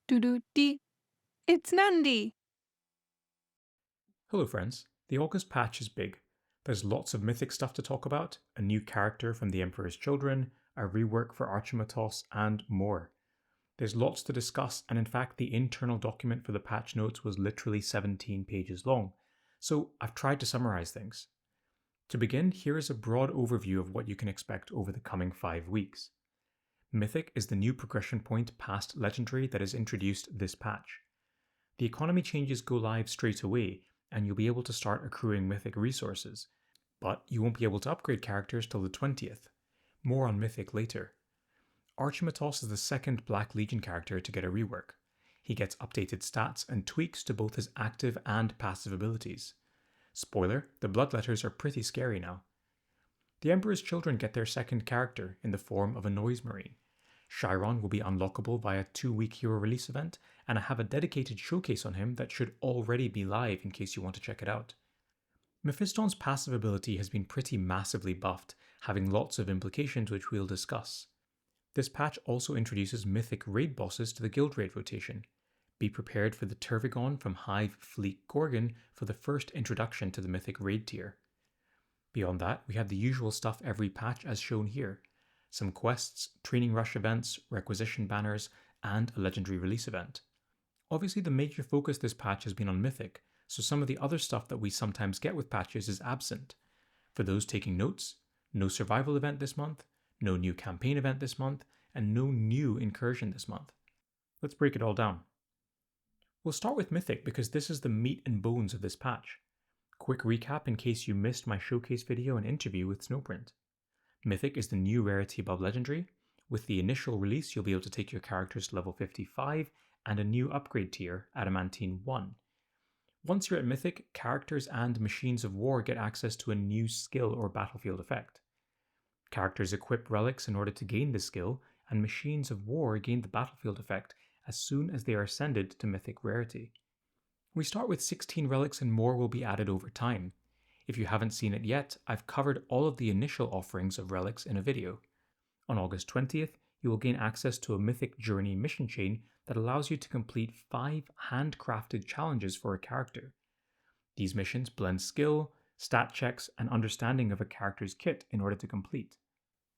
Doo-doo-dee. It's Nandi! Hello friends, the August patch is big. There's lots of mythic stuff to talk about, a new character from the Emperor's Children, a rework for Archimatos, and more. There's lots to discuss, and in fact the internal document for the patch notes was literally 17 pages long, so I've tried to summarize things. To begin, here is a broad overview of what you can expect over the coming 5 weeks. Mythic is the new progression point past Legendary that is introduced this patch. The economy changes go live straight away, and you'll be able to start accruing Mythic resources, but you won't be able to upgrade characters till the 20th. More on Mythic later. Archimatos is the second Black Legion character to get a rework. He gets updated stats and tweaks to both his active and passive abilities. Spoiler, the bloodletters are pretty scary now. The Emperor's Children get their second character in the form of a Noise Marine. Shiron will be unlockable via 2-week hero release event, and I have a dedicated showcase on him that should already be live in case you want to check it out. Mephiston's passive ability has been pretty massively buffed, having lots of implications which we'll discuss. This patch also introduces mythic raid bosses to the guild raid rotation. Be prepared for the Turvigon from Hive Fleet Gorgon for the first introduction to the mythic raid tier. Beyond that, we have the usual stuff every patch as shown here. Some quests, training rush events, requisition banners, and a legendary release event. Obviously the major focus this patch has been on Mythic, so some of the other stuff that we sometimes get with patches is absent. For those taking notes, no survival event this month, no new campaign event this month, and no new incursion this month. Let's break it all down. We'll start with Mythic because this is the meat and bones of this patch. Quick recap in case you missed my showcase video and interview with Snowprint. Mythic is the new rarity above Legendary. With the initial release, you'll be able to take your characters to level 55 and a new upgrade tier, Adamantine 1. Once you're at Mythic, characters and machines of war get access to a new skill or battlefield effect. Characters equip relics in order to gain this skill, and machines of war gain the battlefield effect as soon as they are ascended to Mythic rarity. We start with 16 relics and more will be added over time. If you haven't seen it yet, I've covered all of the initial offerings of relics in a video. On August 20th, you will gain access to a Mythic Journey mission chain that allows you to complete 5 handcrafted challenges for a character. These missions blend skill, stat checks, and understanding of a character's kit in order to complete.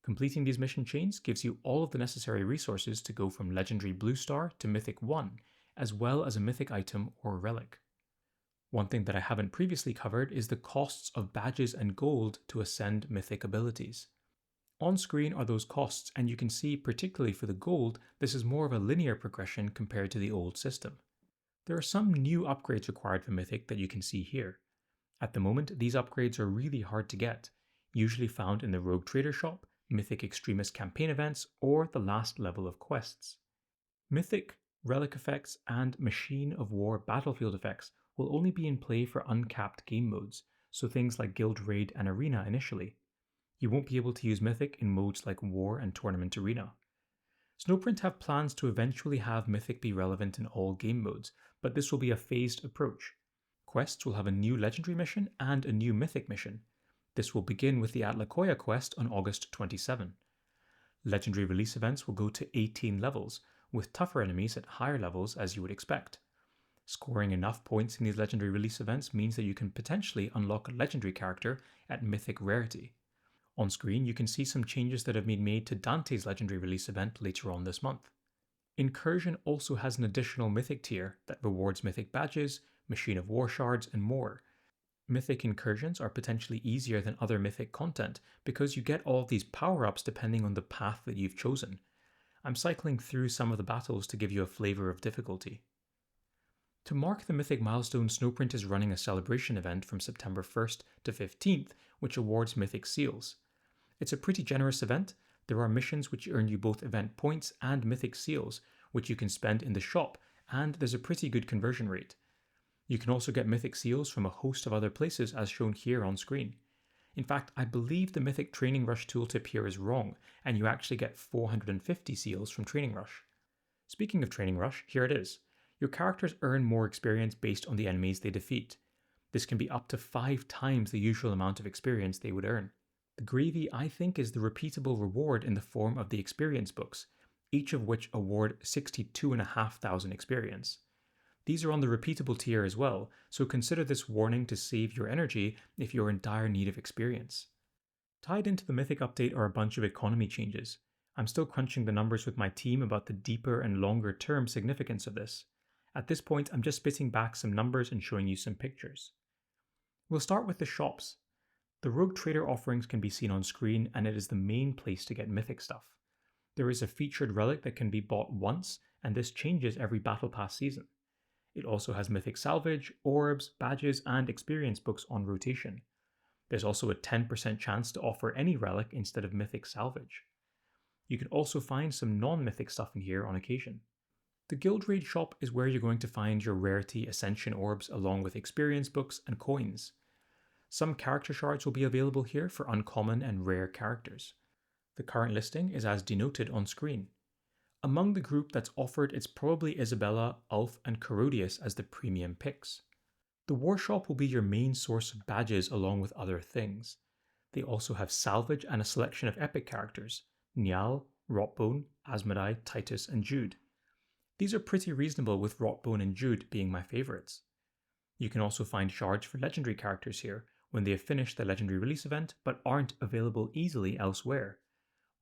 Completing these mission chains gives you all of the necessary resources to go from Legendary Blue Star to Mythic 1, as well as a Mythic item or relic. One thing that I haven't previously covered is the costs of badges and gold to ascend Mythic abilities. On screen are those costs, and you can see, particularly for the gold, this is more of a linear progression compared to the old system. There are some new upgrades required for Mythic that you can see here. At the moment, these upgrades are really hard to get, usually found in the Rogue Trader shop, Mythic Extremist campaign events, or the last level of quests. Mythic, relic effects, and Machine of War battlefield effects will only be in play for uncapped game modes, so things like Guild Raid and Arena initially. You won't be able to use Mythic in modes like War and Tournament Arena. Snowprint have plans to eventually have Mythic be relevant in all game modes, but this will be a phased approach. Quests will have a new Legendary mission and a new Mythic mission. This will begin with the Atlacoya quest on August 27. Legendary release events will go to 18 levels, with tougher enemies at higher levels as you would expect. Scoring enough points in these Legendary release events means that you can potentially unlock a Legendary character at Mythic rarity. On screen, you can see some changes that have been made to Dante's Legendary release event later on this month. Incursion also has an additional Mythic tier that rewards Mythic badges, Machine of War shards, and more. Mythic Incursions are potentially easier than other Mythic content because you get all of these power-ups depending on the path that you've chosen. I'm cycling through some of the battles to give you a flavour of difficulty. To mark the Mythic milestone, Snowprint is running a celebration event from September 1st to 15th, which awards Mythic seals. It's a pretty generous event. There are missions which earn you both event points and Mythic seals, which you can spend in the shop, and there's a pretty good conversion rate. You can also get Mythic seals from a host of other places as shown here on screen. In fact, I believe the Mythic Training Rush tooltip here is wrong, and you actually get 450 seals from Training Rush. Speaking of Training Rush, here it is. Your characters earn more experience based on the enemies they defeat. This can be up to 5 times the usual amount of experience they would earn. The gravy, I think, is the repeatable reward in the form of the experience books, each of which award 62,500 experience. These are on the repeatable tier as well, so consider this warning to save your energy if you're in dire need of experience. Tied into the Mythic update are a bunch of economy changes. I'm still crunching the numbers with my team about the deeper and longer term significance of this. At this point, I'm just spitting back some numbers and showing you some pictures. We'll start with the shops. The Rogue Trader offerings can be seen on screen, and it is the main place to get Mythic stuff. There is a featured relic that can be bought once, and this changes every Battle Pass season. It also has Mythic Salvage, Orbs, Badges, and Experience books on rotation. There's also a 10% chance to offer any relic instead of Mythic Salvage. You can also find some non-Mythic stuff in here on occasion. The Guild Raid shop is where you're going to find your Rarity Ascension Orbs along with Experience books and coins. Some character shards will be available here for uncommon and rare characters. The current listing is as denoted on screen. Among the group that's offered, it's probably Isabella, Ulf, and Corodius as the premium picks. The War Shop will be your main source of badges along with other things. They also have salvage and a selection of epic characters: Niall, Rotbone, Asmodai, Titus, and Jude. These are pretty reasonable, with Rotbone and Jude being my favourites. You can also find shards for legendary characters here when they have finished the legendary release event but aren't available easily elsewhere.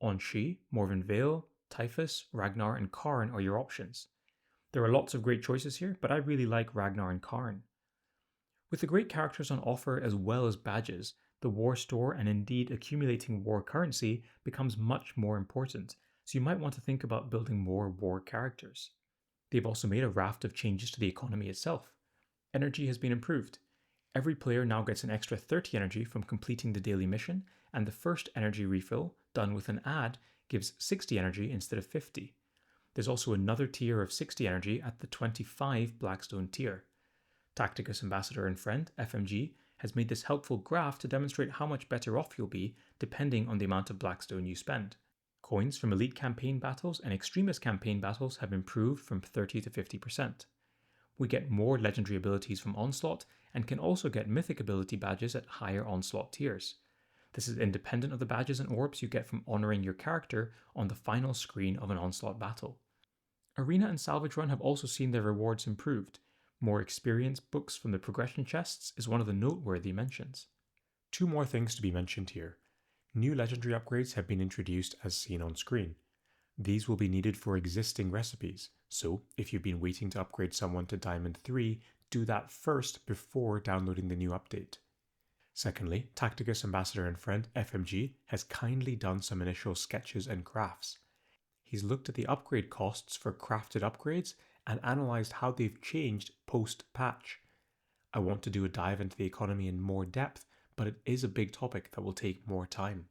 An'Shi, Morven Vale, Typhus, Ragnar, and Karn are your options. There are lots of great choices here, but I really like Ragnar and Karn. With the great characters on offer as well as badges, the war store and indeed accumulating war currency becomes much more important, so you might want to think about building more war characters. They've also made a raft of changes to the economy itself. Energy has been improved. Every player now gets an extra 30 energy from completing the daily mission, and the first energy refill, done with an ad, gives 60 energy instead of 50. There's also another tier of 60 energy at the 25 Blackstone tier. Tacticus Ambassador and Friend, FMG, has made this helpful graph to demonstrate how much better off you'll be depending on the amount of Blackstone you spend. Coins from Elite Campaign battles and Extremist Campaign battles have improved from 30 to 50%. We get more legendary abilities from Onslaught and can also get Mythic ability badges at higher Onslaught tiers. This is independent of the badges and orbs you get from honouring your character on the final screen of an Onslaught battle. Arena and Salvage Run have also seen their rewards improved. More experience books from the progression chests is one of the noteworthy mentions. Two more things to be mentioned here. New legendary upgrades have been introduced as seen on screen. These will be needed for existing recipes, so if you've been waiting to upgrade someone to Diamond 3, do that first before downloading the new update. Secondly, Tacticus Ambassador and Friend FMG has kindly done some initial sketches and crafts. He's looked at the upgrade costs for crafted upgrades and analysed how they've changed post-patch. I want to do a dive into the economy in more depth, but it is a big topic that will take more time.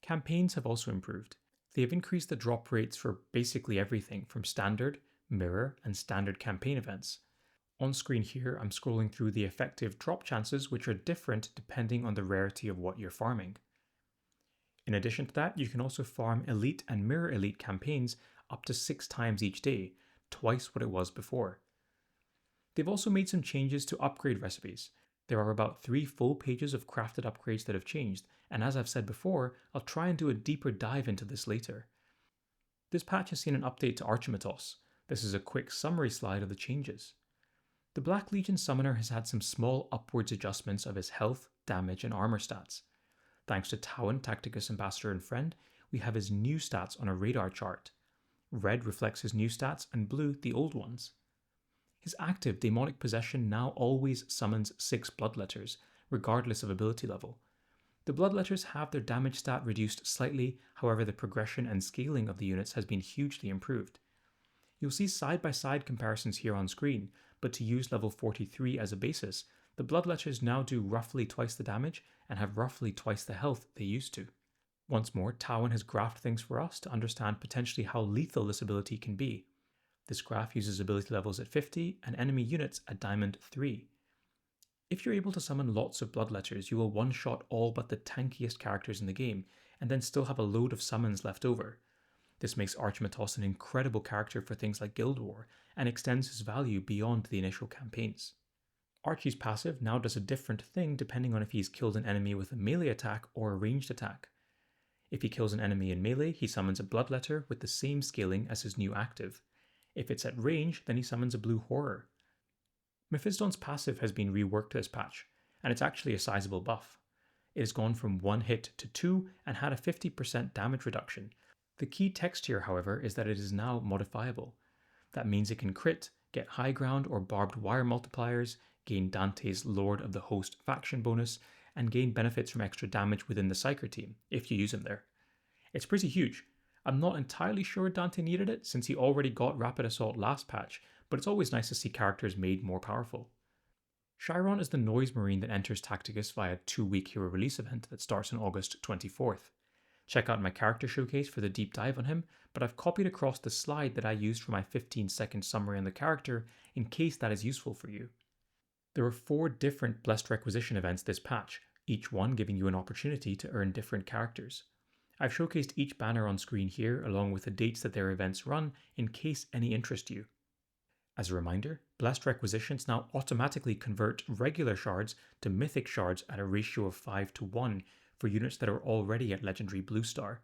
Campaigns have also improved. They have increased the drop rates for basically everything from standard, mirror, and standard campaign events. On screen here, I'm scrolling through the effective drop chances, which are different depending on the rarity of what you're farming. In addition to that, you can also farm Elite and Mirror Elite campaigns up to 6 times each day, twice what it was before. They've also made some changes to upgrade recipes. There are about 3 full pages of crafted upgrades that have changed, and as I've said before, I'll try and do a deeper dive into this later. This patch has seen an update to Archimatos. This is a quick summary slide of the changes. The Black Legion Summoner has had some small upwards adjustments of his health, damage, and armor stats. Thanks to Tauan, Tacticus Ambassador and Friend, we have his new stats on a radar chart. Red reflects his new stats and blue the old ones. His active Demonic Possession now always summons 6 Bloodletters, regardless of ability level. The Bloodletters have their damage stat reduced slightly, however the progression and scaling of the units has been hugely improved. You'll see side-by-side comparisons here on screen, but to use level 43 as a basis, the Bloodletters now do roughly twice the damage and have roughly twice the health they used to. Once more, Tauan has graphed things for us to understand potentially how lethal this ability can be. This graph uses ability levels at 50 and enemy units at Diamond 3. If you're able to summon lots of Bloodletters, you will one-shot all but the tankiest characters in the game, and then still have a load of summons left over. This makes Archimatos an incredible character for things like Guild War, and extends his value beyond the initial campaigns. Archie's passive now does a different thing depending on if he's killed an enemy with a melee attack or a ranged attack. If he kills an enemy in melee, he summons a Bloodletter with the same scaling as his new active. If it's at range, then he summons a Blue Horror. Mephiston's passive has been reworked this patch, and it's actually a sizable buff. It has gone from 1 hit to 2 and had a 50% damage reduction. The key text here, however, is that it is now modifiable. That means it can crit, get high ground or barbed wire multipliers, gain Dante's Lord of the Host faction bonus, and gain benefits from extra damage within the Psyker team, if you use him there. It's pretty huge. I'm not entirely sure Dante needed it, since he already got Rapid Assault last patch, but it's always nice to see characters made more powerful. Shiron is the Noise Marine that enters Tacticus via a 2-week hero release event that starts on August 24th. Check out my character showcase for the deep dive on him, but I've copied across the slide that I used for my 15-second summary on the character in case that is useful for you. There are 4 different Blessed Requisition events this patch, each one giving you an opportunity to earn different characters. I've showcased each banner on screen here along with the dates that their events run in case any interest you. As a reminder, Blessed Requisitions now automatically convert regular shards to Mythic shards at a ratio of 5:1 for units that are already at Legendary Blue Star.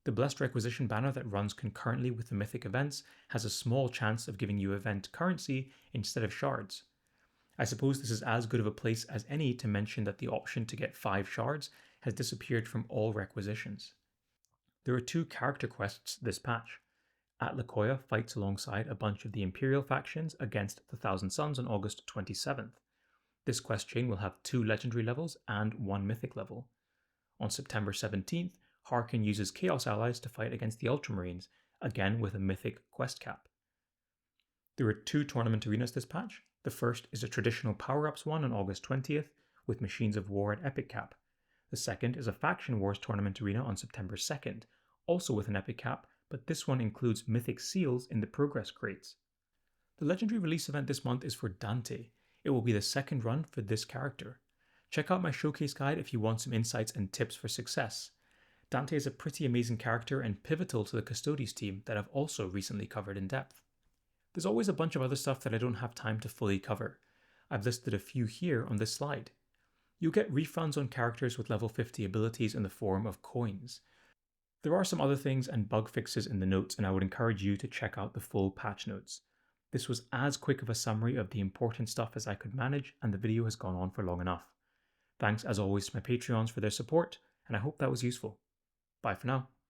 The Blessed Requisition banner that runs concurrently with the Mythic events has a small chance of giving you event currency instead of shards. I suppose this is as good of a place as any to mention that the option to get 5 shards has disappeared from all requisitions. There are 2 character quests this patch. Atlacoya fights alongside a bunch of the Imperial factions against the Thousand Suns on August 27th. This quest chain will have 2 legendary levels and 1 mythic level. On September 17th, Harkin uses Chaos allies to fight against the Ultramarines, again with a mythic quest cap. There are 2 tournament arenas this patch. The first is a traditional power-ups one on August 20th with Machines of War at epic cap. The second is a Faction Wars tournament arena on September 2nd, also with an epic cap, but this one includes mythic seals in the progress crates. The legendary release event this month is for Dante. It will be the second run for this character. Check out my showcase guide if you want some insights and tips for success. Dante is a pretty amazing character and pivotal to the Custodes team that I've also recently covered in depth. There's always a bunch of other stuff that I don't have time to fully cover. I've listed a few here on this slide. You'll get refunds on characters with level 50 abilities in the form of coins. There are some other things and bug fixes in the notes, and I would encourage you to check out the full patch notes. This was as quick of a summary of the important stuff as I could manage, and the video has gone on for long enough. Thanks as always to my Patreons for their support, and I hope that was useful. Bye for now.